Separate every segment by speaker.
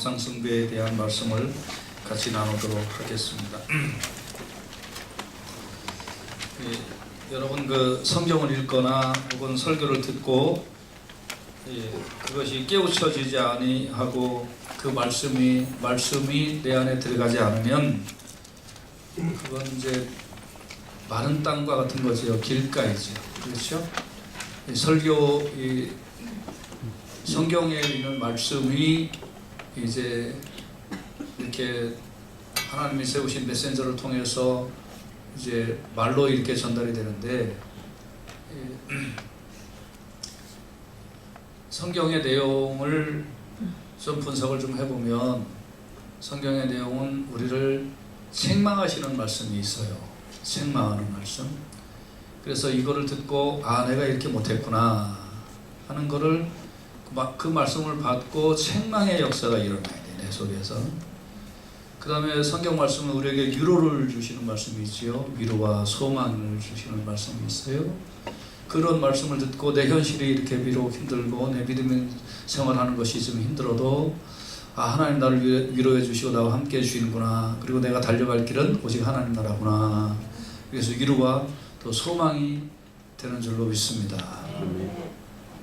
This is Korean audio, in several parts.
Speaker 1: 상승배에 대한 말씀을 같이 나누도록 하겠습니다. 여러분 성경을 읽거나 혹은 설교를 듣고 그것이 깨우쳐지지 아니하고 그 말씀이 내 안에 들어가지 않으면 그건 이제 마른 땅과 같은 거죠. 길가이죠. 그렇죠? 성경에 있는 말씀이 이제 이렇게 하나님이 세우신 메신저를 통해서 이제 말로 이렇게 전달이 되는데, 성경의 내용을 좀 분석을 좀 해보면 성경의 내용은 우리를 책망하시는 말씀이 있어요. 책망하는 말씀. 그래서 이거를 듣고 내가 이렇게 못했구나 하는 거를 그 말씀을 받고 책망의 역사가 일어나야 돼, 내 속에서. 그 다음에 성경 말씀은 우리에게 위로를 주시는 말씀이 있지요. 위로와 소망을 주시는 말씀이 있어요. 그런 말씀을 듣고 내 현실이 이렇게 비록 힘들고 내 믿음의 생활하는 것이 좀 힘들어도 하나님 나를 위로해 주시고 나와 함께 해주시는구나. 그리고 내가 달려갈 길은 오직 하나님 나라구나. 그래서 위로와 또 소망이 되는 줄로 믿습니다.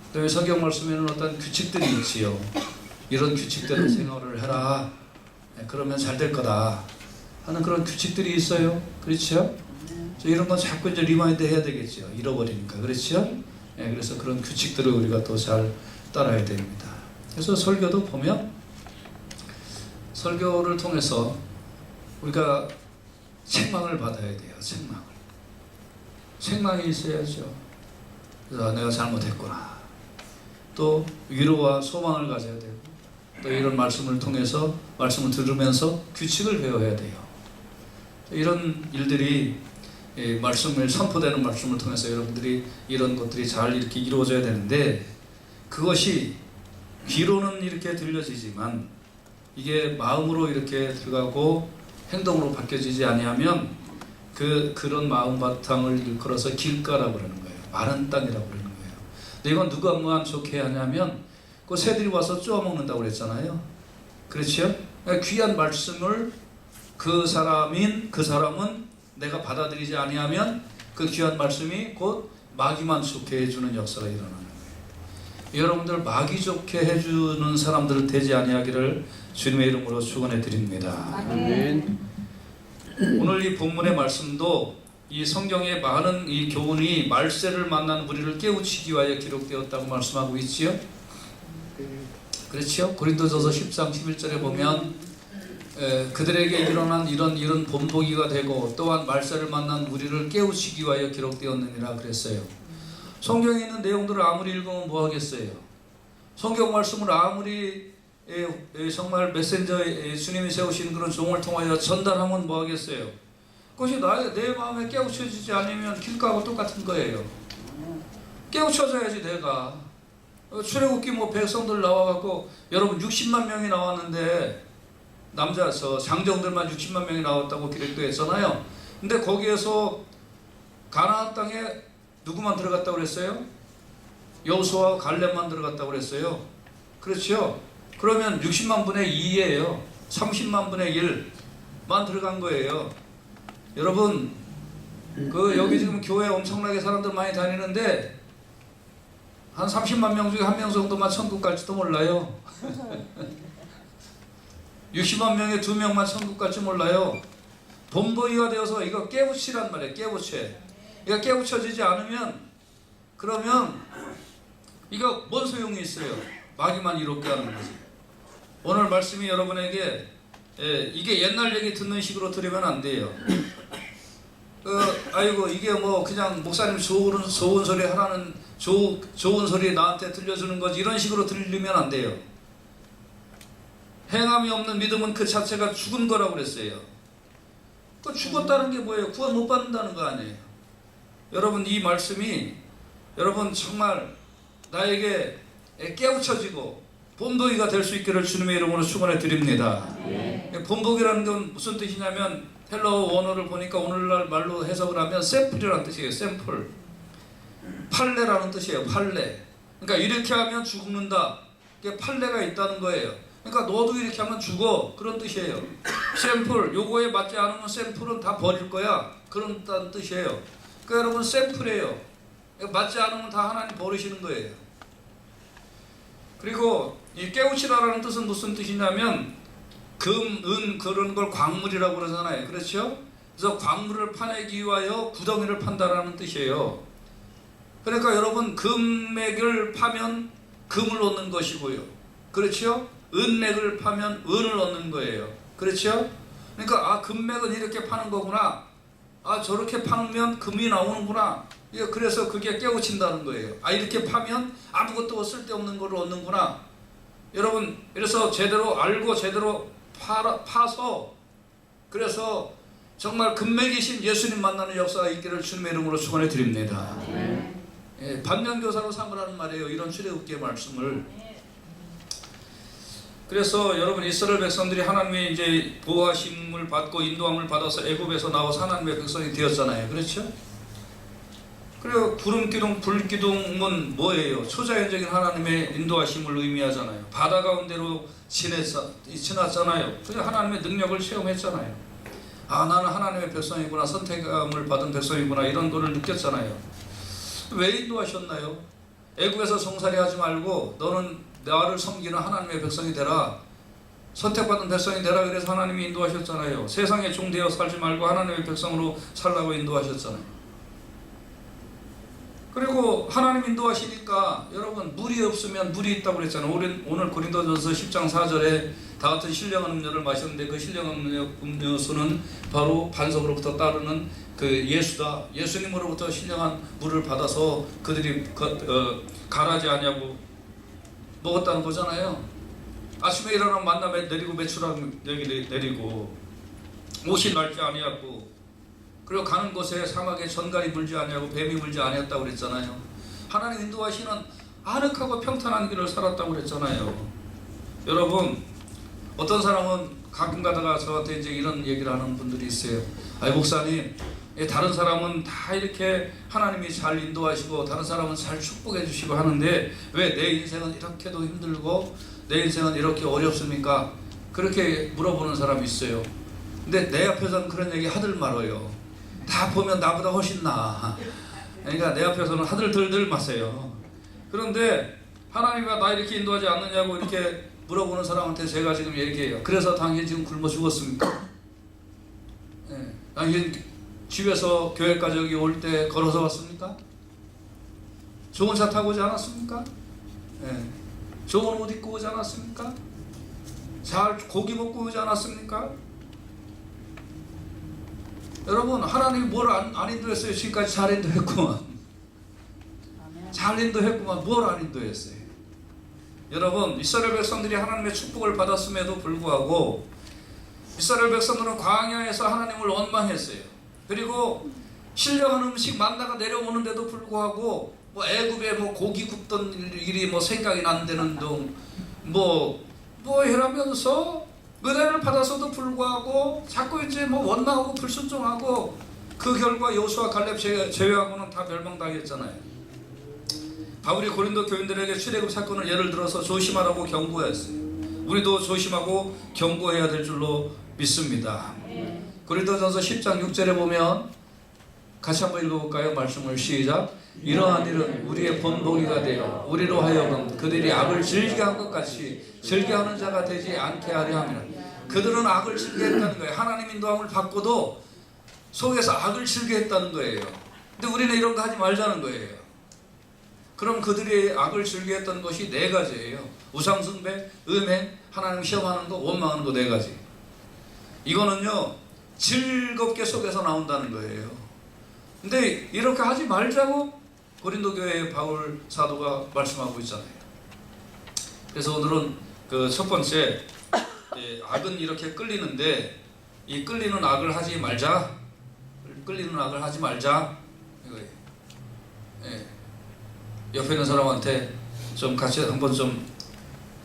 Speaker 1: 그다음에 성경 말씀에는 어떤 규칙들이 있지요. 이런 규칙대로 생활을 해라. 그러면 잘 될 거다 하는 그런 규칙들이 있어요. 그렇죠? 이런 건 자꾸 이제 리마인드 해야 되겠죠. 잃어버리니까. 그렇죠? 그래서 그런 규칙들을 우리가 또 잘 따라야 됩니다. 그래서 설교도 보면 설교를 통해서 우리가 책망을 받아야 돼요. 책망이 있어야죠. 그래서 내가 잘못했구나. 또 위로와 소망을 가져야 되고, 또 이런 말씀을 통해서 말씀을 들으면서 규칙을 배워야 돼요. 이런 일들이 선포되는 말씀을 통해서 여러분들이 이런 것들이 잘 이렇게 이루어져야 되는데, 그것이 귀로는 이렇게 들려지지만 이게 마음으로 이렇게 들어가고 행동으로 바뀌어지지 아니하면 그런 마음 바탕을 일컬어서 길가라고 그러는 거예요. 마른 땅이라고 그러는 거예요. 근데 이건 누가만 좋게 하냐면 그 새들이 와서 쪼아먹는다고 그랬잖아요. 그렇죠? 귀한 말씀을 그 사람은 내가 받아들이지 아니하면 그 귀한 말씀이 곧 마귀만 좋게 해주는 역사가 일어나는 거예요. 여러분들 마귀 좋게 해주는 사람들은 되지 아니하기를 주님의 이름으로 축원해 드립니다.
Speaker 2: 아멘.
Speaker 1: 오늘 이 본문의 말씀도 이 성경의 많은 이 교훈이 말세를 만난 우리를 깨우치기 위하여 기록되었다고 말씀하고 있지요. 그렇죠? 고린도전서 10장 11절에 보면 그들에게 일어난 이런 본보기가 되고 또한 말세를 만난 우리를 깨우치기 위하여 기록되었느니라 그랬어요. 성경에 있는 내용들을 아무리 읽으면 뭐 하겠어요? 성경 말씀을 아무리 정말 메신저에 주님이 세우신 그런 종을 통하여 전달하면 뭐 하겠어요? 그것이 내 마음에 깨우쳐지지 않으면 길가하고 똑같은 거예요. 깨우쳐져야지 내가. 출애굽기 백성들 나와갖고 여러분 60만 명이 나왔는데 장정들만 60만 명이 나왔다고 기록도 했잖아요. 근데 거기에서 가나안 땅에 누구만 들어갔다고 그랬어요? 여호수아와 갈렙만 들어갔다고 그랬어요. 그렇죠? 그러면 60만 분의 2예요. 30만 분의 1만 들어간 거예요. 여러분 여기 지금 교회 엄청나게 사람들 많이 다니는데 한 30만 명 중에 한 명 정도만 천국 갈지도 몰라요. 60만 명에 2명만 천국 갈지 몰라요. 본보기가 되어서 이거 깨우치란 말이에요. 이거 깨우쳐지지 않으면 그러면 이거 뭔 소용이 있어요? 마귀만 이롭게 하는 거지. 오늘 말씀이 여러분에게 이게 옛날 얘기 듣는 식으로 들으면 안 돼요. 아이고 이게 그냥 목사님 좋은 소리 하라는 좋은 소리 나한테 들려주는 거지 이런 식으로 들리면 안 돼요. 행함이 없는 믿음은 그 자체가 죽은 거라고 그랬어요. 죽었다는 게 뭐예요? 구원 못 받는다는 거 아니에요. 여러분 이 말씀이 여러분 정말 나에게 깨우쳐지고 본보기가 될 수 있기를 주님의 이름으로 축원해 드립니다. 본보기라는 건 무슨 뜻이냐면 헬라어 원어를 보니까 오늘날 말로 해석을 하면 샘플이라는 뜻이에요. 샘플. 판례라는 뜻이에요. 판례. 그러니까 이렇게 하면 죽는다. 이게 판례가 있다는 거예요. 그러니까 너도 이렇게 하면 죽어, 그런 뜻이에요. 샘플, 요거에 맞지 않으면 샘플은 다 버릴 거야, 그런 뜻이에요. 그러니까 여러분 샘플이에요. 맞지 않으면 다 하나님 버리시는 거예요. 그리고 이 깨우치라라는 뜻은 무슨 뜻이냐면 금, 은 그런 걸 광물이라고 그러잖아요. 그렇죠? 그래서 광물을 파내기 위하여 구덩이를 판다라는 뜻이에요. 그러니까 여러분 금맥을 파면 금을 얻는 것이고요. 그렇죠? 은맥을 파면 은을 얻는 거예요. 그렇죠? 그러니까 아, 금맥은 이렇게 파는 거구나. 아, 저렇게 파면 금이 나오는구나. 그래서 그게 깨우친다는 거예요. 아, 이렇게 파면 아무것도 쓸데없는 걸 얻는구나. 여러분, 그래서 제대로 알고 제대로 파서 그래서 정말 금맥이신 예수님 만나는 역사가 있기를 주님의 이름으로 축원해 드립니다. 예, 반면교사로 삼으라는 말이에요. 이런 출애굽기의 말씀을. 그래서 여러분 이스라엘 백성들이 하나님의 이제 보호하심을 받고 인도함을 받아서 애굽에서 나와서 하나님의 백성이 되었잖아요. 그렇죠? 그리고 구름 기둥, 불 기둥은 뭐예요? 초자연적인 하나님의 인도하심을 의미하잖아요. 바다 가운데로 지났잖아요. 그래서 하나님의 능력을 체험했잖아요. 아, 나는 하나님의 백성이구나, 선택감을 받은 백성이구나, 이런 거를 느꼈잖아요. 왜 인도하셨나요? 애굽에서 종살이 하지 말고 너는 나를 섬기는 하나님의 백성이 되라, 선택받은 백성이 되라, 그래서 하나님이 인도하셨잖아요. 세상에 종되어 살지 말고 하나님의 백성으로 살라고 인도하셨잖아요. 그리고 하나님 인도하시니까 여러분 물이 없으면 물이 있다고 그랬잖아요. 오늘 고린도전서 10장 4절에 다 같은 신령한 음료를 마셨는데 그 신령한 음료수는 바로 반석으로부터 따르는 그 예수다. 예수님으로부터 신령한 물을 받아서 그들이 가라지 않냐고 먹었다는 거잖아요. 아침에 일어나면 만나 내리고 메추라 내리고 옷이 낡지 아니하고, 그리고 가는 곳에 사막에 전갈이 물지 아니하고 뱀이 물지 아니었다고 그랬잖아요. 하나님 인도하시는 아늑하고 평탄한 길을 살았다고 그랬잖아요. 여러분, 어떤 사람은 가끔 가다가 저한테 이제 이런 얘기를 하는 분들이 있어요. 아이, 목사님, 다른 사람은 다 이렇게 하나님이 잘 인도하시고 다른 사람은 잘 축복해 주시고 하는데 왜 내 인생은 이렇게도 힘들고 내 인생은 이렇게 어렵습니까? 그렇게 물어보는 사람이 있어요. 근데 내 앞에서는 그런 얘기 하들 말아요. 다 보면 나보다 훨씬 나아. 그러니까 내 앞에서는 하들들들 마세요. 그런데 하나님이 나 이렇게 인도하지 않느냐고 이렇게 물어보는 사람한테 제가 지금 얘기해요. 그래서 당신 지금 굶어 죽었습니까? 네. 당신 집에서 교회까지 여기 올 때 걸어서 왔습니까? 좋은 차 타고 오지 않았습니까? 네. 좋은 옷 입고 오지 않았습니까? 잘 고기 먹고 오지 않았습니까? 여러분, 하나님이 뭘 안 인도했어요? 지금까지 잘 인도했구만. 잘 인도했구만. 뭘 안 인도했어요? 여러분, 이스라엘 백성들이 하나님의 축복을 받았음에도 불구하고 이스라엘 백성들은 광야에서 하나님을 원망했어요. 그리고 신령한 음식 만나가 내려오는데도 불구하고 뭐 애굽에 뭐 고기 굽던 일이 뭐 생각이 난다는 둥 뭐 이러면서 은혜를 받아서도 불구하고 자꾸 이제 뭐 원망하고 불순종하고 그 결과 여호수아 갈렙 제외하고는 다 멸망당했잖아요. 바울이 고린도 교인들에게 출애굽 사건을 예를 들어서 조심하라고 경고했어요. 우리도 조심하고 경고해야 될 줄로 믿습니다. 고린도전서 10장 6절에 보면 같이 한번 읽어볼까요? 말씀을 시작. 이러한 일은 우리의 본보기가 되어 우리로 하여금 그들이 악을 즐겨한 것 같이 즐겨하는 자가 되지 않게 하려 함이라. 그들은 악을 즐겨했다는 거예요. 하나님 인도함을 받고도 속에서 악을 즐겨했다는 거예요. 근데 우리는 이런 거 하지 말자는 거예요. 그럼 그들이 악을 즐겨했던 것이 네 가지예요. 우상숭배, 음행, 하나님 시험하는 거, 원망하는 거 네 가지. 이거는요 즐겁게 속에서 나온다는 거예요. 근데 이렇게 하지 말자고 고린도 교회의 바울 사도가 말씀하고 있잖아요. 그래서 오늘은 그 첫 번째, 악은 이렇게 끌리는데 이 끌리는 악을 하지 말자. 끌리는 악을 하지 말자 이거예요. 예. 옆에 있는 사람한테 좀 같이 한번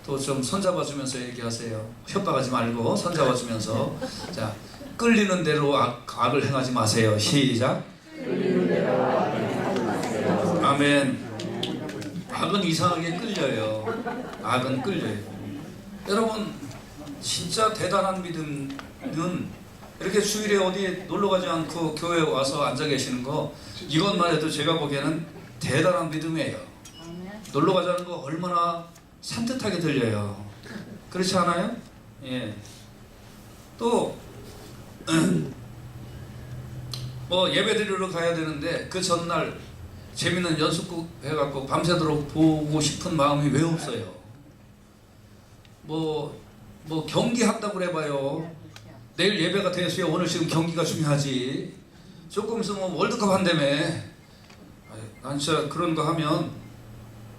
Speaker 1: 또 좀 손잡아주면서 얘기하세요. 협박하지 말고 손잡아주면서. 자, 끌리는 대로 악을 행하지 마세요. 시작. 끌리는 대로 악을 행하지 마세요. 아멘. 악은 이상하게 끌려요. 악은 끌려요. 여러분 진짜 대단한 믿음은 이렇게 주일에 어디 놀러 가지 않고 교회에 와서 앉아 계시는 거, 이것만 해도 제가 보기에는 대단한 믿음이에요. 놀러 가자는 거 얼마나 산뜻하게 들려요. 그렇지 않아요? 예. 또 뭐 예배 드리러 가야 되는데 그 전날 재밌는 연습곡 해갖고 밤새도록 보고 싶은 마음이 왜 없어요? 뭐 경기 한다고 해봐요. 내일 예배가 돼서야 오늘 지금 경기가 중요하지. 조금 있으면 월드컵 한다며. 난 진짜 그런 거 하면,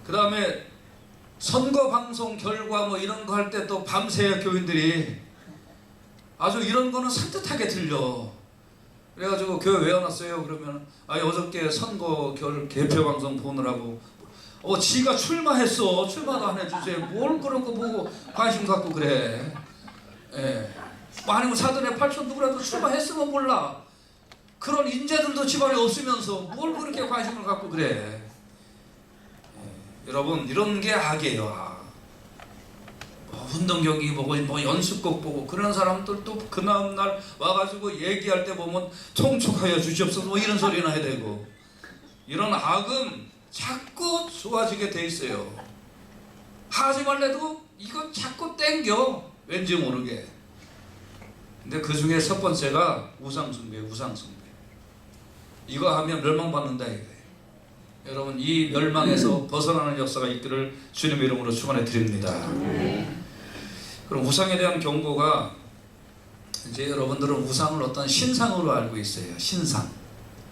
Speaker 1: 그 다음에 선거 방송 결과 뭐 이런 거 할 때 또 밤새 교인들이 아주 이런 거는 산뜻하게 들려. 그래가지고 교회 왜 안 왔어요? 그러면 어저께 선거 개표 방송 보느라고. 지가 출마했어. 출마도 안 해주세요. 뭘 그런 거 보고 관심 갖고 그래. 예. 아니면 사돈의 팔촌 누구라도 출마했으면 몰라. 그런 인재들도 집안에 없으면서 뭘 그렇게 관심을 갖고 그래. 예. 여러분 이런 게 악이에요. 운동 경기 보고 뭐 연습곡 보고 그런 사람들 또 그 다음날 와가지고 얘기할 때 보면 통촉하여 주시옵소서 뭐 이런 소리나 해야 되고, 이런 악은 자꾸 좋아지게 돼 있어요. 하지 말래도 이건 자꾸 땡겨, 왠지 모르게. 근데 그 중에 첫 번째가 우상숭배. 이거 하면 멸망받는다 이거예요. 여러분 이 멸망에서 벗어나는 역사가 있기를 주님의 이름으로 축원해 드립니다. 그럼 우상에 대한 경고가, 이제 여러분들은 우상을 어떤 신상으로 알고 있어요. 신상.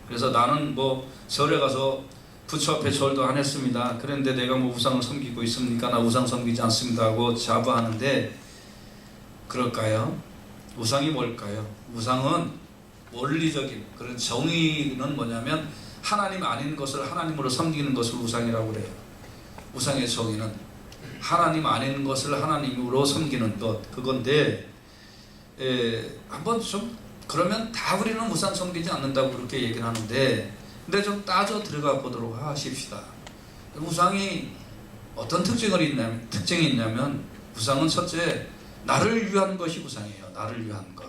Speaker 1: 그래서 나는 뭐 절에 가서 부처 앞에 절도 안 했습니다. 그런데 내가 뭐 우상을 섬기고 있습니까? 나 우상 섬기지 않습니다 하고 자부하는데, 그럴까요? 우상이 뭘까요? 우상은 원리적인 그런 정의는 뭐냐면 하나님 아닌 것을 하나님으로 섬기는 것을 우상이라고 그래요. 우상의 정의는 하나님 아닌 것을 하나님으로 섬기는 것, 그건데 한번 좀 그러면 다 우리는 우상 섬기지 않는다고 그렇게 얘기를 하는데, 근데 좀 따져 들어가 보도록 하십시다. 우상이 어떤 특징이 있냐면 우상은 첫째 나를 위한 것이 우상이에요. 나를 위한 것.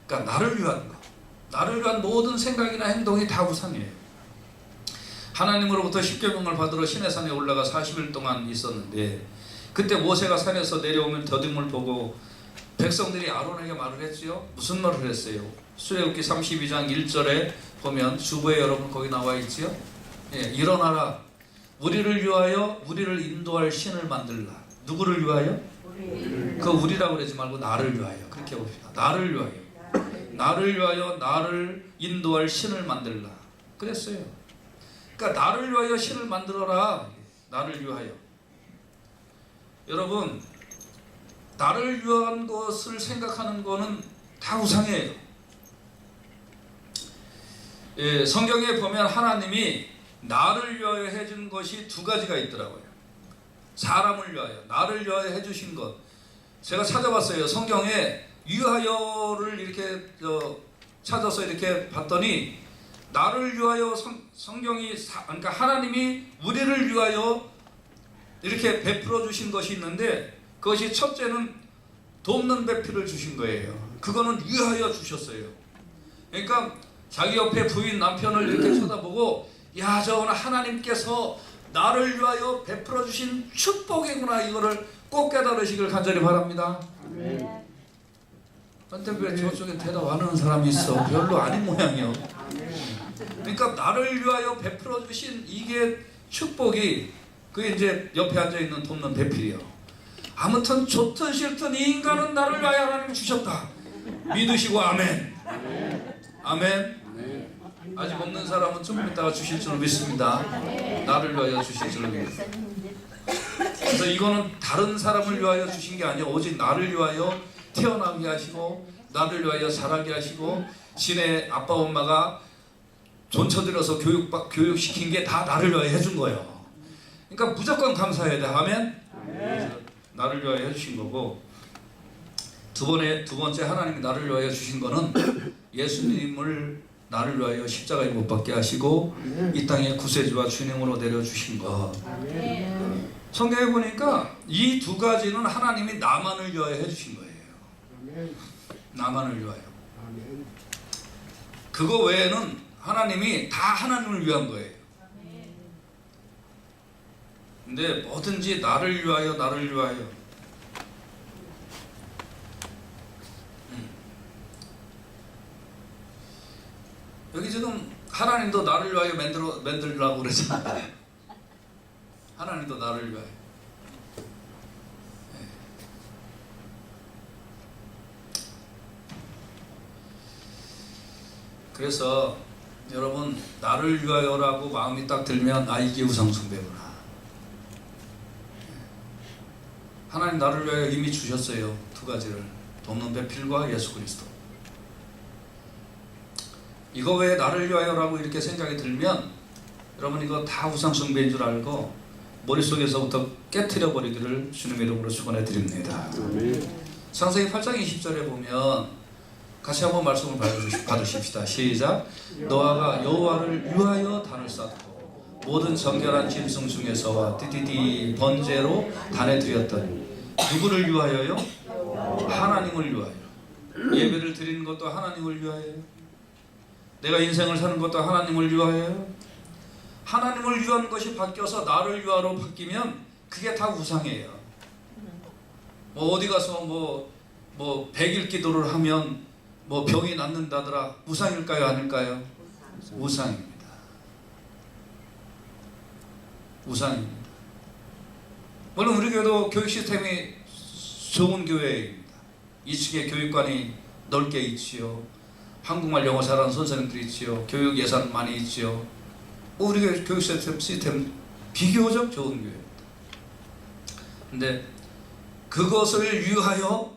Speaker 1: 그러니까 나를 위한 것. 나를 위한 모든 생각이나 행동이 다 우상이에요. 하나님으로부터 십계명을 받으러 시내산에 올라가 40일 동안 있었는데, 그때 모세가 산에서 내려오면 더듬을 보고 백성들이 아론에게 말을 했지요. 무슨 말을 했어요? 출애굽기 32장 1절에 보면 주부의 여러분 거기 나와 있지요. 예, 일어나라. 우리를 위하여 우리를 인도할 신을 만들라. 누구를 위하여? 그 우리라고 그러지 말고 나를 위하여. 그렇게 봅시다. 나를 위하여. 나를 위하여 나를 인도할 신을 만들라. 그랬어요. 그러니까 나를 위하여 신을 만들어라. 나를 위하여. 여러분 나를 위한 것을 생각하는 거는 다 우상이에요. 예, 성경에 보면 하나님이 나를 위하여 해준 것이 두 가지가 있더라고요. 사람을 위하여, 나를 위하여 해주신 것. 제가 찾아봤어요. 성경에 위하여를 이렇게 찾아서 이렇게 봤더니 나를 위하여 성경이 그러니까 하나님이 우리를 위하여 이렇게 베풀어 주신 것이 있는데, 그것이 첫째는 돕는 배필을 주신 거예요. 그거는 위하여 주셨어요. 그러니까 자기 옆에 부인 남편을 이렇게 쳐다보고, 야 저건 하나님께서 나를 위하여 베풀어 주신 축복이구나, 이거를 꼭 깨달으시길 간절히 바랍니다. 근데 왜 저쪽에 대답 안 하는 사람이 있어? 별로 아닌 모양이요. 그러니까 나를 위하여 베풀어 주신 이게 축복이, 그게 이제 옆에 앉아있는 돕는 배필이요. 아무튼 좋든 싫든 이 인간은 나를 위하여 하나님 주셨다 믿으시고 아멘. 아멘. 아직 없는 사람은 조금 있다가 주실 줄 믿습니다. 나를 위하여 주실 줄 믿습니다. 그래서 이거는 다른 사람을 위하여 주신 게 아니라 오직 나를 위하여 태어나게 하시고 나를 위하여 자라게 하시고, 신의 아빠 엄마가 존쳐들여서 교육시킨 게 다 나를 위하여 해준 거예요. 그러니까 무조건 감사해야 돼. 아멘. 나를 위하여 해주신 거고, 두 번째 하나님이 나를 위하여 주신 거는 예수님을 나를 위하여 십자가에 못 박게 하시고 이 땅에 구세주와 주님으로 내려주신 것. 성경에 보니까 이 두 가지는 하나님이 나만을 위하여 해주신 거예요. 나만을 위하여. 그거 외에는 하나님이 다 하나님을 위한 거예요. 근데 뭐든지 나를 위하여, 나를 위하여. 여기 지금 하나님도 나를 위하여 만들라고 그러잖아요. 하나님도 나를 위하여. 네. 그래서 여러분, 나를 위하여라고 마음이 딱 들면 아, 이게 우상숭배구나. 하나님 나를 위하여 이미 주셨어요. 두 가지를. 돈 없는 배필과 예수 그리스도. 이거 왜 나를 위하여라고 이렇게 생각이 들면 여러분 이거 다 우상숭배인 줄 알고 머릿속에서부터 깨트려 버리기를 주님의 이름으로 축원해 드립니다. 창세기 8장 20절에 보면 같이 한번 말씀을 받으십시다. 시작. 노아가 여호와를 위하여 단을 쌓고 모든 정결한 짐승 중에서와 띠띠띠 번제로 단에 드렸더니 누구를 위하여요? 하나님을 위하여. 예배를 드리는 것도 하나님을 위하여요. 내가 인생을 사는 것도 하나님을 위하여요. 하나님을 위한 것이 바뀌어서 나를 위하여로 바뀌면 그게 다 우상이에요. 뭐 어디 가서 뭐 100일 기도를 하면 뭐 병이 낫는다더라. 우상일까요? 아닐까요? 우상입니다. 우상입니다. 물론 우리 교회도 교육 시스템이 좋은 교회입니다. 2층에 교육관이 넓게 있지요. 한국말 영어 잘하는 선생님들이 있지요. 교육 예산 많이 있지요. 우리 교육 시스템 비교적 좋은 교회입니다. 근데 그것을 위하여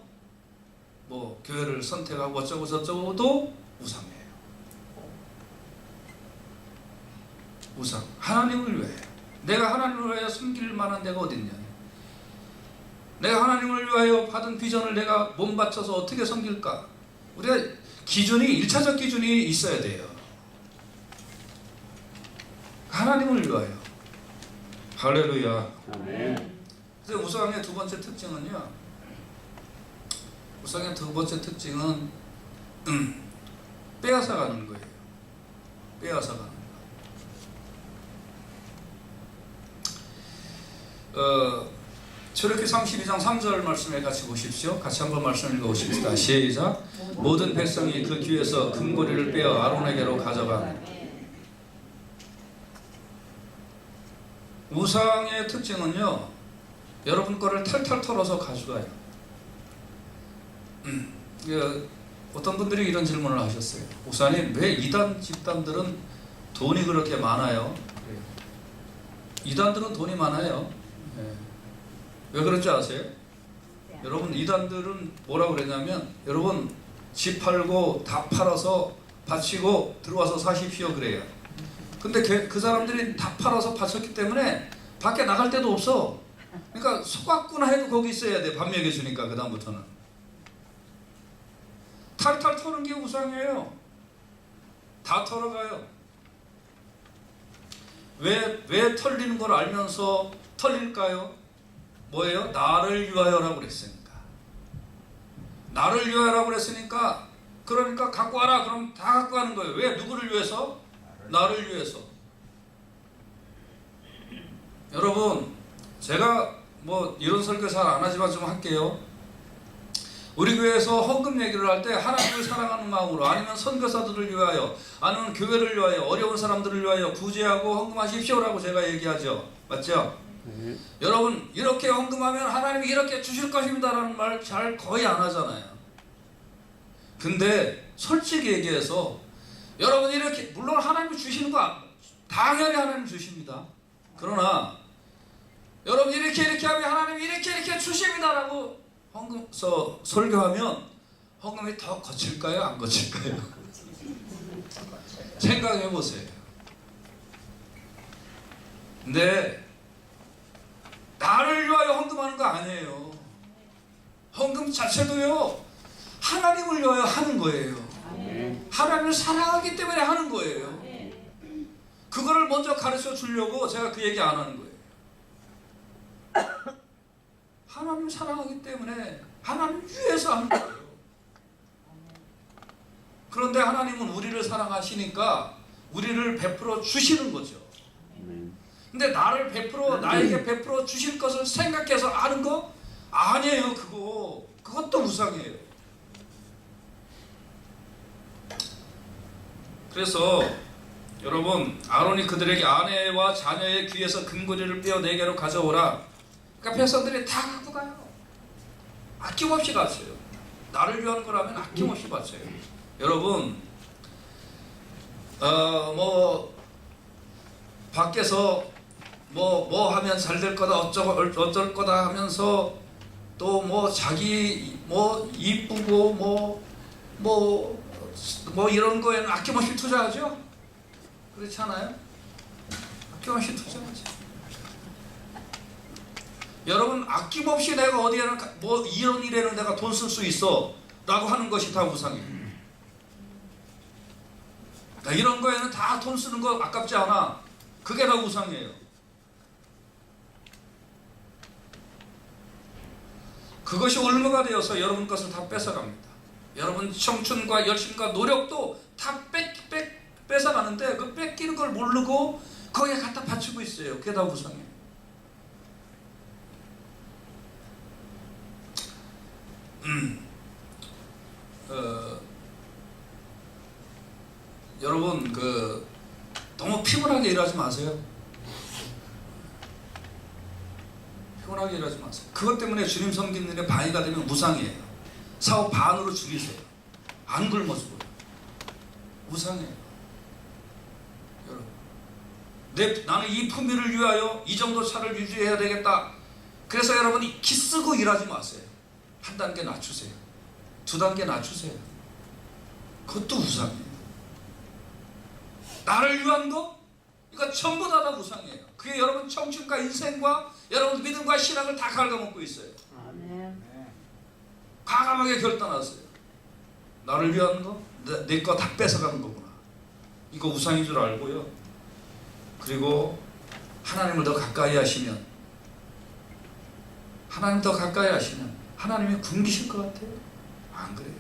Speaker 1: 뭐 교회를 선택하고 어쩌고 저쩌고도 우상이에요. 우상. 하나님을 위하여. 내가 하나님을 위하여 섬길 만한 데가 어딨냐. 내가 하나님을 위하여 받은 비전을 내가 몸 바쳐서 어떻게 섬길까. 우리가 기준이 1차적 기준이 있어야 돼요. 하나님을 위하여. 할렐루야. 그래서 우상의 두 번째 특징은요. 우상의 두 번째 특징은 빼앗아가는 거예요. 빼앗아가는 거. 출애굽기 32장 3절 말씀에 같이 보십시오. 같이 한번 말씀 읽어보십시다. 시작. 모든 백성이 그 귀에서 금고리를 빼어 아론에게로 가져가는. 우상의 특징은요, 여러분 거를 탈탈 털어서 가져가요. 어떤 분들이 이런 질문을 하셨어요. 목사님, 왜 이단 집단들은 돈이 그렇게 많아요? 이단들은 돈이 많아요. 네. 왜 그런지 아세요? 여러분, 이단들은 뭐라고 그러냐면, 여러분 집 팔고 다 팔아서 바치고 들어와서 사십시오 그래요. 근데 그 사람들이 다 팔아서 바쳤기 때문에 밖에 나갈 데도 없어. 그러니까 속았구나 해도 거기 있어야 돼. 밥 먹여주니까. 그 다음부터는 탈탈 털은 게 우상이에요. 다 털어가요. 왜 털리는 걸 알면서 털릴까요? 뭐예요? 나를 위하여라고 그랬으니까. 나를 위하여라고 그랬으니까, 그러니까 갖고 와라. 그럼 다 갖고 가는 거예요. 왜? 누구를 위해서? 나를 위해서. 여러분, 제가 뭐 이런 설교 잘 안 하지만 좀 할게요. 우리 교회에서 헌금 얘기를 할 때 하나님을 사랑하는 마음으로, 아니면 선교사들을 위하여, 아니면 교회를 위하여, 어려운 사람들을 위하여 구제하고 헌금하십시오라고 제가 얘기하죠. 맞죠? 여러분, 이렇게 헌금하면 하나님이 이렇게 주실 것입니다 라는 말 잘 거의 안 하잖아요. 근데 솔직히 얘기해서 여러분, 이렇게 물론 하나님이 주시는 거 당연히 하나님 주십니다. 그러나 여러분, 이렇게 하면 하나님이 이렇게 주십니다 라고 헌금서 설교하면 헌금이 더 거칠까요? 안 거칠까요? 생각해 보세요. 근데 나를 위하여 헌금하는 거 아니에요. 헌금 자체도요, 하나님을 위하여 하는 거예요. 하나님을 사랑하기 때문에 하는 거예요. 그거를 먼저 가르쳐 주려고 제가 그 얘기 안 하는 거예요. 하나님을 사랑하기 때문에 하나님 위해서 하는 거예요. 그런데 하나님은 우리를 사랑하시니까 우리를 베풀어 주시는 거죠. 근데 나에게 베풀어 주실 것을 생각해서 아는 거? 아니에요. 그것도 우상이에요. 그래서 여러분, 아론이 그들에게 아내와 자녀의 귀에서 금고리를 빼어 4개로 가져오라. 그러니까 백성들이 다 갖고 가요. 아낌없이 갔어요. 나를 위한 거라면 아낌없이 바쳐요. 여러분, 밖에서 뭐 하면 잘 될 거다, 어쩔 거다 하면서 또 자기 이쁘고 이런 거에는 아낌없이 투자하죠? 그렇지 않아요? 아낌없이 투자하죠. 여러분, 아낌없이 내가 어디에는 이런 일에는 내가 돈 쓸 수 있어 라고 하는 것이 다 우상이에요. 이런 거에는 다 돈 쓰는 거 아깝지 않아. 그게 다 우상이에요. 그것이 올무가 되어서 여러분 것을 다 뺏어갑니다. 여러분 청춘과 열심과 노력도 다 뺏어가는데 그 뺏기는 걸 모르고 거기에 갖다 바치고 있어요. 그게 다 우상이에요. 여러분 너무 피곤하게 일하지 마세요. 피곤하게 일하지 마세요. 그것 때문에 주님 섬기는 일에 방해가 되면 무상이에요. 사업 반으로 줄이세요. 안 굶어서요. 무상이에요. 여러분, 나는 이 품위를 위하여 이 정도 차를 유지해야 되겠다. 그래서 여러분이 기쓰고 일하지 마세요. 한 단계 낮추세요. 2단계 낮추세요. 그것도 우상이에요. 나를 위한 거? 이거 전부 다 우상이에요. 그게 여러분 청춘과 인생과 여러분 믿음과 신앙을 다 갉아먹고 있어요. 아멘. 과감하게 결단하세요. 나를 위한 거? 내 거 다 뺏어가는 거구나. 이거 우상인 줄 알고요. 그리고 하나님을 더 가까이 하시면 하나님이 굶기실 것 같아요? 안 그래요.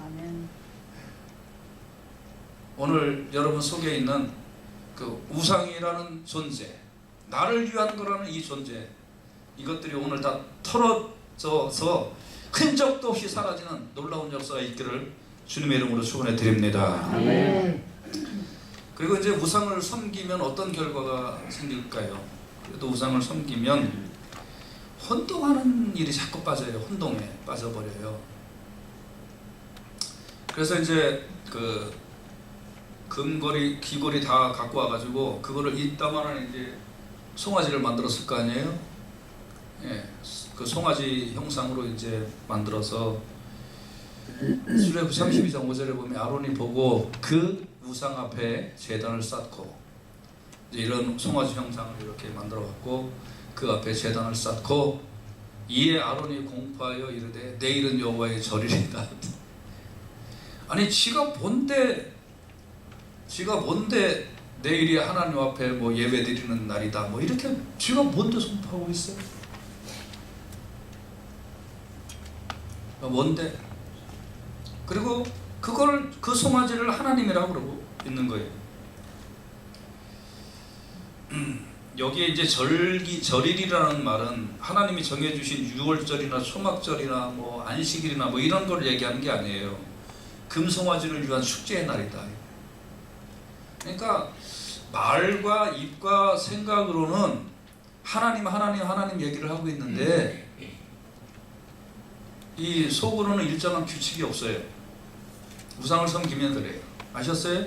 Speaker 2: 아멘.
Speaker 1: 오늘 여러분 속에 있는 그 우상이라는 존재, 나를 위한 거라는 이 존재, 이것들이 오늘 다 털어져서 흔적도 없이 사라지는 놀라운 역사가 있기를 주님의 이름으로 축원해 드립니다.
Speaker 2: 아멘.
Speaker 1: 그리고 이제 우상을 섬기면 어떤 결과가 생길까요? 그래도 우상을 섬기면 혼동하는 일이 자꾸 빠져요. 혼동에 빠져버려요. 그래서 이제 금고리, 귀고리 다 갖고 와가지고 그거를 이따만한 이제 송아지를 만들었을 거 아니에요? 예, 그 송아지 형상으로 이제 만들어서 출애굽 32장 5절에 보면 아론이 보고 그 우상 앞에 제단을 쌓고 이런 송아지 형상을 이렇게 만들어 갖고 그 앞에 제단을 쌓고 이에 아론이 공포하여 이르되 내일은 여호와의 절이리다. 아니 지가 뭔데 내일이 하나님 앞에 예배 드리는 날이다 이렇게 지가 뭔데 선포하고 있어요? 뭔데? 그리고 그 송아지를 하나님이라고 그러고 있는 거예요. 여기에 이제 절일이라는 말은 하나님이 정해주신 유월절이나 초막절이나 안식일이나 이런 걸 얘기하는 게 아니에요. 금송아지를 위한 축제의 날이다. 그러니까 말과 입과 생각으로는 하나님 얘기를 하고 있는데 이 속으로는 일정한 규칙이 없어요. 우상을 섬기면 그래요. 아셨어요?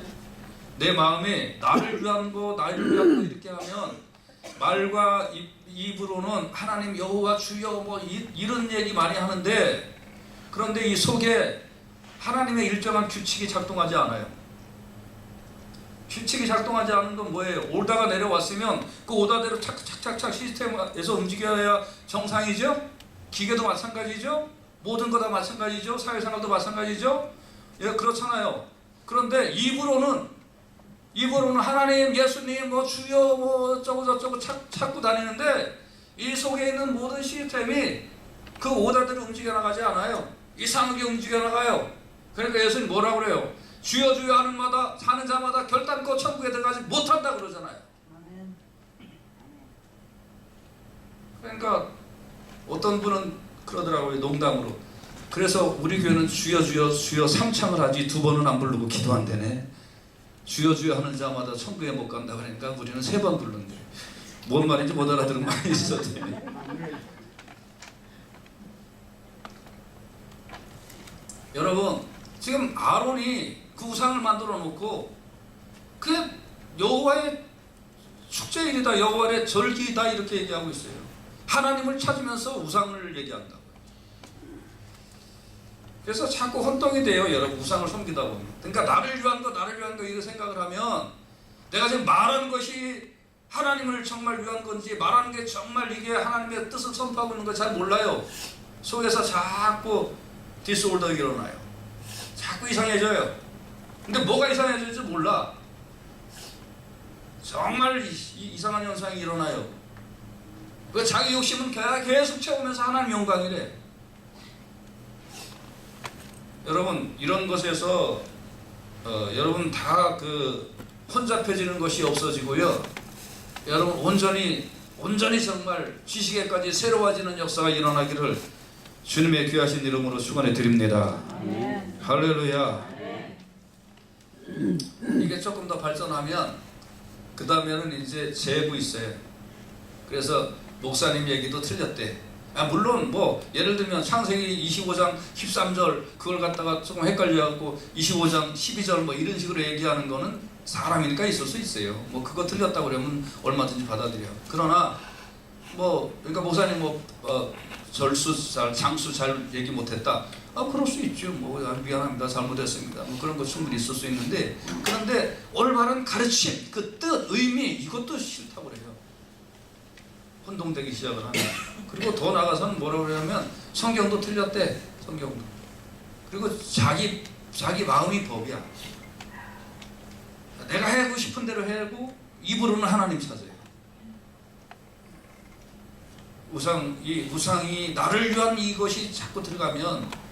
Speaker 1: 내 마음에 나를 위한 거 이렇게 하면 말과 입으로는 하나님 여호와 주여 이런 얘기 많이 하는데 그런데 이 속에 하나님의 일정한 규칙이 작동하지 않아요. 규칙이 작동하지 않는 건 뭐예요? 오다가 내려왔으면 그 오다대로 착착착착 시스템에서 움직여야 정상이죠? 기계도 마찬가지죠? 모든 거 다 마찬가지죠? 사회생활도 마찬가지죠? 예, 그렇잖아요. 그런데 입으로는 하나님, 예수님, 뭐 주여, 뭐 저쩌고 찾고 다니는데 이 속에 있는 모든 시스템이 그 오다들이 움직여 나가지 않아요. 이상하게 움직여 나가요. 그러니까 예수님 뭐라고 그래요? 주여 주여 하는 자마다 결단코 천국에 들어가지 못한다 그러잖아요.
Speaker 2: 아멘.
Speaker 1: 그러니까 어떤 분은 그러더라고요, 농담으로. 그래서 우리 교회는 주여 주여 주여 3창을 하지 2번은 안 부르고 기도한대네. 주여 주여 하는 자마다 천국에 못 간다 그러니까 우리는 3번 부르는데 뭔 말인지 못 알아들은 말이 있었대. 여러분, 지금 아론이 그 우상을 만들어 놓고 그게 여호와의 축제일이다, 여호와의 절기이다 이렇게 얘기하고 있어요. 하나님을 찾으면서 우상을 얘기한다고. 그래서 자꾸 혼동이 돼요, 여러분. 우상을 섬기다 보면. 그러니까 나를 위한 거 이거 생각을 하면 내가 지금 말하는 것이 하나님을 정말 위한 건지, 말하는 게 정말 이게 하나님의 뜻을 선포하고 있는 거 잘 몰라요. 속에서 자꾸 디스올더가 일어나요. 자꾸 이상해져요. 근데 뭐가 이상해질지 몰라. 정말 이상한 현상이 일어나요. 그 자기 욕심은 계속 채우면서 하나님 영광이래. 여러분, 이런 것에서 여러분 다 그 혼잡해지는 것이 없어지고요. 여러분 온전히 정말 지식에까지 새로워지는 역사가 일어나기를 주님의 귀하신 이름으로 축원해 드립니다.
Speaker 2: 아멘.
Speaker 1: 할렐루야.
Speaker 2: 아멘.
Speaker 1: 이게 조금 더 발전하면 그 다음에는 이제 제부 있어요. 그래서 목사님 얘기도 틀렸대. 물론 뭐 예를 들면 창세기 25장 13절 그걸 갖다가 조금 헷갈려갖고 25장 12절 뭐 이런 식으로 얘기하는 거는 사람이니까 있을 수 있어요. 뭐 그거 틀렸다고 그러면 얼마든지 받아들여. 그러나 뭐 그러니까 목사님 장수 잘 얘기 못했다. 그럴 수 있죠. 뭐 미안합니다, 잘못했습니다. 뭐 그런 거 충분히 있을 수 있는데, 그런데 올바른 가르침, 그 뜻, 의미 이것도 싫다고 그래요. 혼동되기 시작을 하면. 그리고 더 나아가서는 뭐라고 그러냐면 성경도 틀렸대. 성경도. 그리고 자기 마음이 법이야. 내가 하고 싶은 대로 하고 입으로는 하나님 찾아요. 우상이 나를 위한 이것이 자꾸 들어가면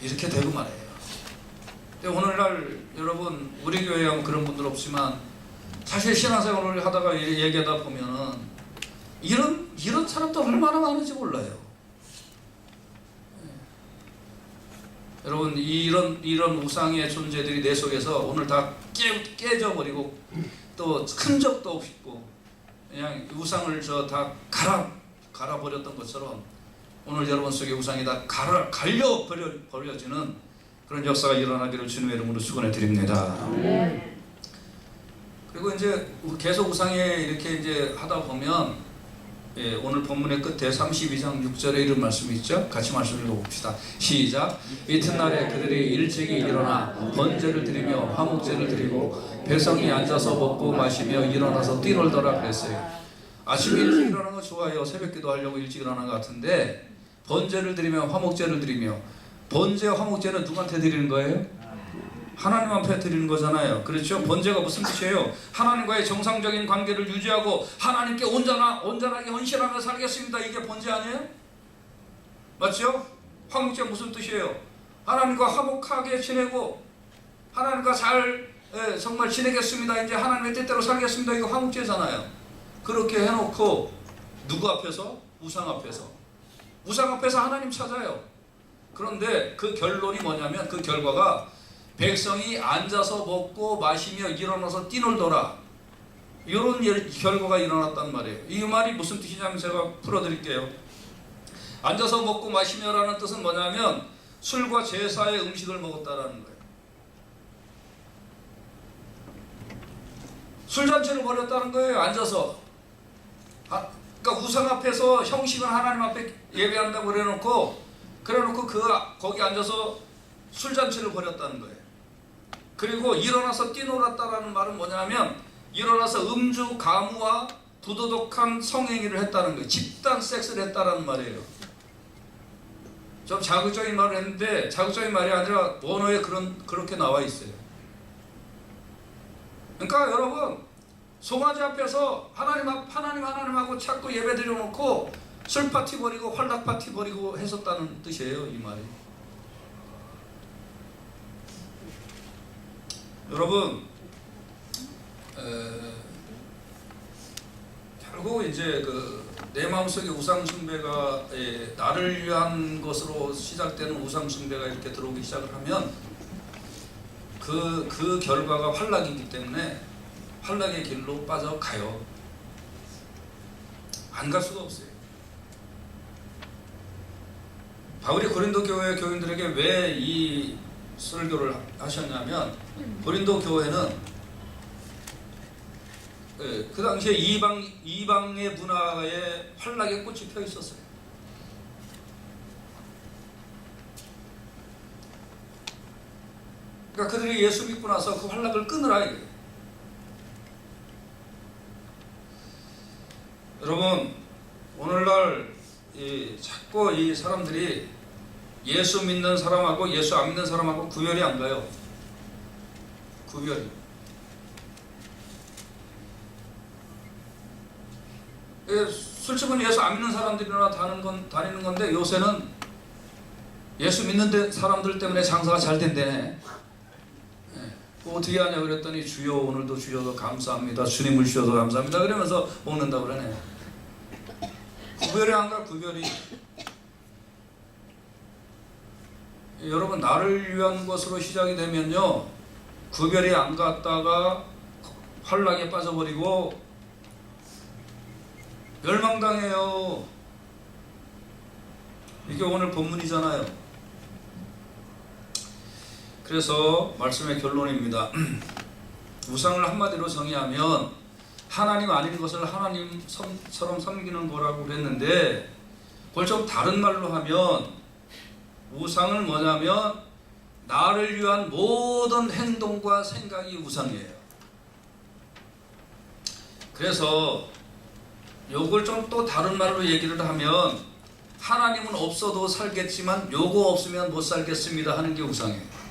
Speaker 1: 이렇게 되고 말해요. 근데 오늘날 여러분 우리 교회에 하면 그런 분들 없지만 사실 신앙생활을 하다가 얘기하다 보면은 이런 사람도 얼마나 많은지 몰라요. 여러분 이런 우상의 존재들이 내 속에서 오늘 다 깨져버리고 또 큰 적도 없고 그냥 우상을 다 갈아버렸던 것처럼 오늘 여러분 속에 우상이 다 갈려버려지는 그런 역사가 일어나기를 주님의 이름으로 축원해 드립니다.
Speaker 2: 아멘.
Speaker 1: 그리고 이제 계속 우상에 이렇게 이제 하다 보면 오늘 본문의 끝에 32장 6절에 이런 말씀이 있죠. 같이 말씀을 읽어봅시다. 시작. 이튿날에 그들이 일찍이 일어나 번제를 드리며 화목제를 드리고 백성이 앉아서 먹고 마시며 일어나서 뛰놀더라 그랬어요. 아침에 일찍 일어나는 거 좋아요. 새벽기도 하려고 일찍 일어나는 것 같은데 번제를 드리며 화목제를 드리며, 번제와 화목제는 누구한테 드리는 거예요? 하나님 앞에 드리는 거잖아요. 그렇죠? 번제가 무슨 뜻이에요? 하나님과의 정상적인 관계를 유지하고 하나님께 온전하게 헌신하며 살겠습니다. 이게 번제 아니에요? 맞죠? 화목제 무슨 뜻이에요? 하나님과 화목하게 지내고 하나님과 정말 지내겠습니다. 이제 하나님의 뜻대로 살겠습니다. 이거 화목제잖아요. 그렇게 해놓고 누구 앞에서? 우상 앞에서. 우상 앞에서 하나님 찾아요. 그런데 그 결론이 뭐냐면 그 결과가 백성이 앉아서 먹고 마시며 일어나서 뛰놀더라. 이런 결과가 일어났단 말이에요. 이 말이 무슨 뜻이냐면 제가 풀어드릴게요. 앉아서 먹고 마시며라는 뜻은 뭐냐면 술과 제사의 음식을 먹었다라는 거예요. 술잔치를 벌였다는 거예요. 앉아서. 그러니까 우상 앞에서 형식은 하나님 앞에 예배한다고 그래놓고 거기 앉아서 술잔치를 벌였다는 거예요. 그리고 일어나서 뛰놀았다라는 말은 뭐냐면 일어나서 음주, 가무와 부도덕한 성행위를 했다는 거예요. 집단 섹스를 했다라는 말이에요. 좀 자극적인 말을 했는데 자극적인 말이 아니라 원어에 그렇게 나와 있어요. 그러니까 여러분 송아지 앞에서 하나님하고 자꾸 예배 드려놓고 술 파티 버리고 활락 파티 버리고 했었다는 뜻이에요, 이 말이. 여러분 결국 이제 내 마음속에 우상 숭배가 나를 위한 것으로 시작되는 우상 숭배가 이렇게 들어오기 시작을 하면 그 결과가 활락이기 때문에 활락의 길로 빠져가요. 안 갈 수가 없어요. 바울이 고린도 교회 교인들에게 왜 이 설교를 하셨냐면 고린도 교회는 그 당시에 이방의 문화에 활락의 꽃이 펴 있었어요. 그러니까 그들이 예수 믿고 나서 그 활락을 끊으라 이거예요. 여러분 오늘날 자꾸 이 사람들이 예수 믿는 사람하고 예수 안 믿는 사람하고 구별이 안 가요. 구별이. 술집은 예수 안 믿는 사람들이나 다니는 건데 요새는 예수 믿는 사람들 때문에 장사가 잘 된대네. 어떻게 하냐 그랬더니 주여 오늘도 주여도 감사합니다. 주님을 주셔서 감사합니다. 그러면서 먹는다고 그러네. 구별이 안 가, 구별이. 여러분 나를 위한 것으로 시작이 되면요 구별이 안 갔다가 활락에 빠져버리고 멸망당해요. 이게 오늘 본문이잖아요. 그래서 말씀의 결론입니다. 우상을 한마디로 정의하면 하나님 아닌 것을 하나님처럼 섬기는 거라고 그랬는데 그걸 좀 다른 말로 하면 우상은 뭐냐면 나를 위한 모든 행동과 생각이 우상이에요. 그래서 요걸 좀 또 다른 말로 얘기를 하면 하나님은 없어도 살겠지만 요거 없으면 못 살겠습니다 하는 게 우상이에요.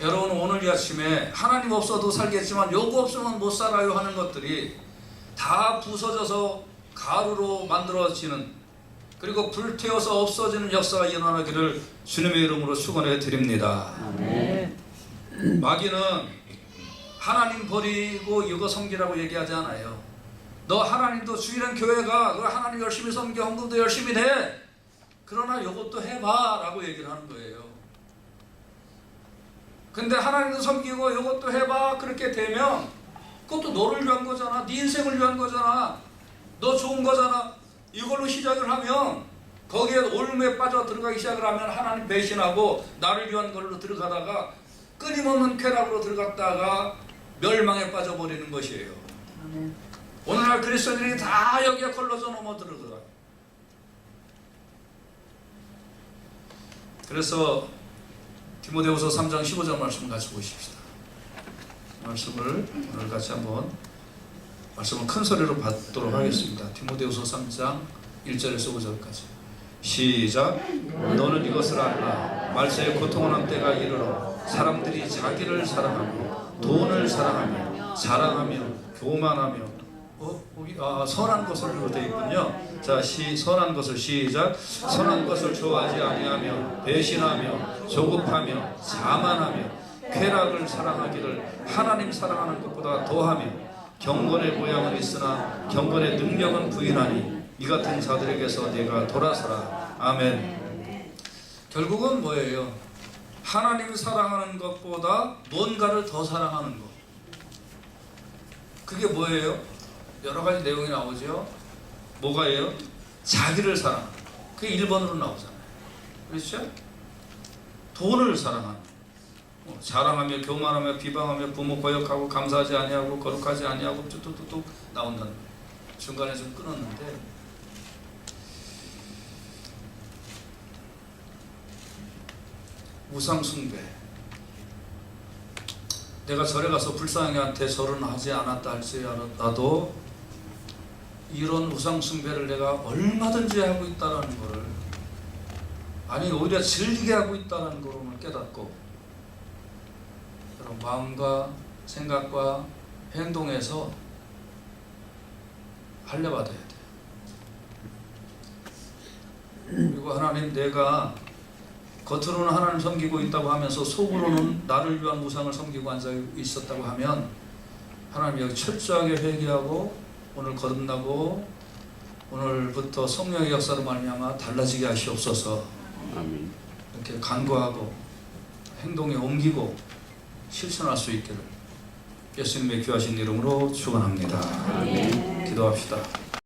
Speaker 1: 여러분 오늘 이 아침에 하나님 없어도 살겠지만 요거 없으면 못 살아요 하는 것들이 다 부서져서 가루로 만들어지는 그리고 불태워서 없어지는 역사가 일어나기를 주님의 이름으로 축원해 드립니다.
Speaker 2: 아멘.
Speaker 1: 마귀는 하나님 버리고 이거 섬기라고 얘기하지 않아요. 너 하나님도 주일은 교회가 너 하나님 열심히 섬겨 헌금도 열심히 내 그러나 이것도 해봐 라고 얘기를 하는 거예요. 근데 하나님도 섬기고 이것도 해봐 그렇게 되면 그것도 너를 위한 거잖아. 네 인생을 위한 거잖아. 너 좋은 거잖아. 이걸로 시작을 하면 거기에 올무에 빠져 들어가기 시작을 하면 하나님 배신하고 나를 위한 걸로 들어가다가 끊임없는 쾌락으로 들어갔다가 멸망에 빠져버리는 것이에요.
Speaker 2: 아멘.
Speaker 1: 오늘날 그리스도인들이 다 여기에 걸러서 넘어들어가. 그래서 디모데후서 3장 15절 말씀 같이 보십시다. 말씀을 오늘 같이 한번 말씀을 큰 소리로 받도록 하겠습니다. 디모데후서 3장 1절에서 5절까지 시작. 너는 이것을 알라. 말세에 고통을 한 때가 이르러 사람들이 자기를 사랑하고 돈을 사랑하며 자랑하며 교만하며 선한 것으로 되어 있군요. 자, 선한 것을 시작. 선한 것을 좋아하지 아니하며 배신하며 조급하며 자만하며 쾌락을 사랑하기를 하나님 사랑하는 것보다 더하며 경건의 모양은 있으나 경건의 능력은 부인하니 이 같은 자들에게서 내가 돌아서라. 아멘. 결국은 뭐예요? 하나님 사랑하는 것보다 뭔가를 더 사랑하는 것. 그게 뭐예요? 여러 가지 내용이 나오죠. 뭐가예요? 자기를 사랑하는 것. 그게 1번으로 나오잖아요. 그렇죠? 돈을 사랑하는 것. 자랑하며 교만하며 비방하며 부모 거역하고 감사하지 아니하고 거룩하지 아니하고 뚝뚝뚝 나온다는 거예요. 중간에 좀 끊었는데 우상 숭배. 내가 절에 가서 불쌍히한테 절은 하지 않았다 할지라도 이런 우상 숭배를 내가 얼마든지 하고 있다는 것을 아니 오히려 즐기게 하고 있다는 것을 깨닫고 여러분 마음과 생각과 행동에서 할례받아야 돼요. 그리고 하나님 내가 겉으로는 하나님 섬기고 있다고 하면서 속으로는 나를 위한 우상을 섬기고 앉아 있었다고 하면 하나님 여기 철저하게 회개하고 오늘 거듭나고 오늘부터 성령의 역사로 말미암아 달라지게 하시옵소서.
Speaker 3: 아멘.
Speaker 1: 이렇게 간구하고 행동에 옮기고 실천할 수 있기를 예수님의 귀하신 이름으로 축원합니다. 기도합시다.